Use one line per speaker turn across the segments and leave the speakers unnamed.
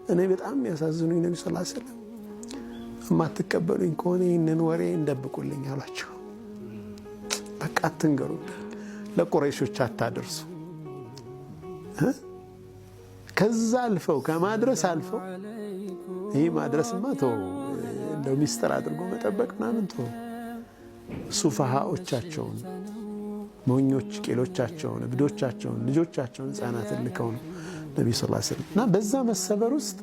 እኔ በጣም ያሳዝኑኝ ነብዩ ሰለላሁ ዐለይሂ ወሰለም ማትቀበሉኝ ከሆነ ይሄንን ወሬ እንደብቁልኝ አሏቸው። በቃ አትንገሩ፣ ለቁረይሾች አታደርሱ። ከዛ አልፈው ከማድረስ አልፈው ይሄ ማድረስማ ተው እንደው ሚስጥር አድርጎ መጠበቅ ምናምን ተው። ሱፋሃዎቻቸውን ሞኞች ቄሎቻቸውን እብዶቻቸውን ልጆቻቸውን ህፃናትን ልከው ነው ነብዩ ሰለላሁ ዐለይሂ ወሰለም እና በዛ መሰበር ውስጥ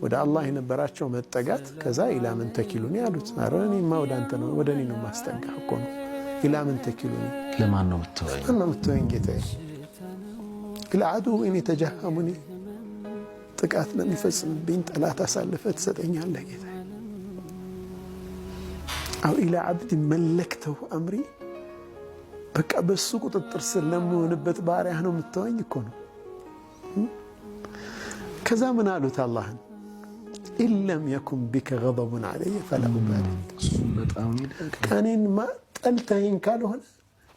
ወደ አላህ የነበራቸው መጠጋት ከዛ ኢላ ምን ተኪሉኒ ያሉት። ኧረ እኔማ ወደ አንተ ነው ወደ እኔ ነው ማስጠጋ እኮ ነው። ኢላ ምን ተኪሉኒ
ለማን ነው
የምትወኝ ጌታዬ? ለአዱ እኔ ተጀሃሙኒ ጥቃት ለሚፈጽምብኝ ጠላት አሳልፈ ትሰጠኛለህ ጌታዬ። አው ኢላ አብድ መለክተው አምሪ በቃ በሱ ቁጥጥር ስር ለምሆንበት ባሪያህ ነው የምትወኝ እኮ ነው። ከዛ ምን አሉት አላህን ኢለም የኩን ቢከ ገضቡን ዐለየ ፈላ ኡባሊ ከኔን ጠልተኸኝ ካልሆነ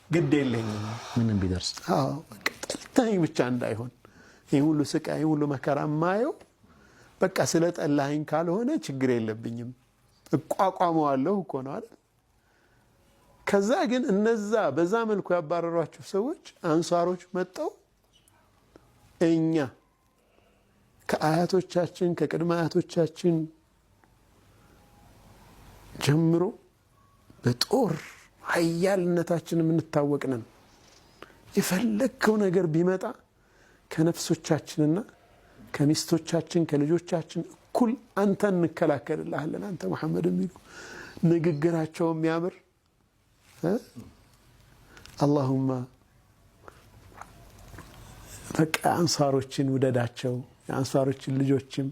ግድ የለኝም
ምንም ቢደርስ
ጠልተኸኝ ብቻ እንዳይሆን ይህ ሁሉ ስቃይ ሁሉ መከራ ማየው በቃ ስለ ጠላኸኝ ካልሆነ ችግር የለብኝም እቋቋመዋለሁ እኮ ነው አይደል? ከዛ ግን እነዛ በዛ መልኩ ያባረሯቸው ሰዎች አንሷሮች መጣው እኛ ከአያቶቻችን ከቅድመ አያቶቻችን ጀምሮ በጦር ኃያልነታችን የምንታወቅነን የፈለከው ነገር ቢመጣ ከነፍሶቻችንና ከሚስቶቻችን ከልጆቻችን እኩል አንተን እንከላከልልሃለን አንተ መሐመድ የሚሉ ንግግራቸው የሚያምር አላሁማ በቃ አንሳሮችን ውደዳቸው የአንሳሮችን ልጆችም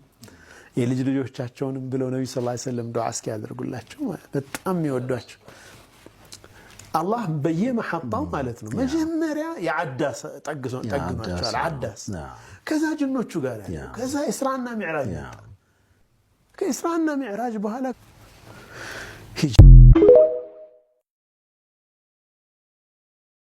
የልጅ ልጆቻቸውንም ብለው ነብዩ ሰለላሁ ዐለይሂ ወሰለም ዱዓ እስኪ ያደርጉላቸው በጣም ይወዷቸው አላህ በየመሐጣው ማለት ነው። መጀመሪያ የዓዳስ ጠግኗቸዋል ዓዳስ ከዛ ጅኖቹ ጋር ያለው ከዛ ኢስራና ሚዕራጅ ከኢስራና ሚዕራጅ በኋላ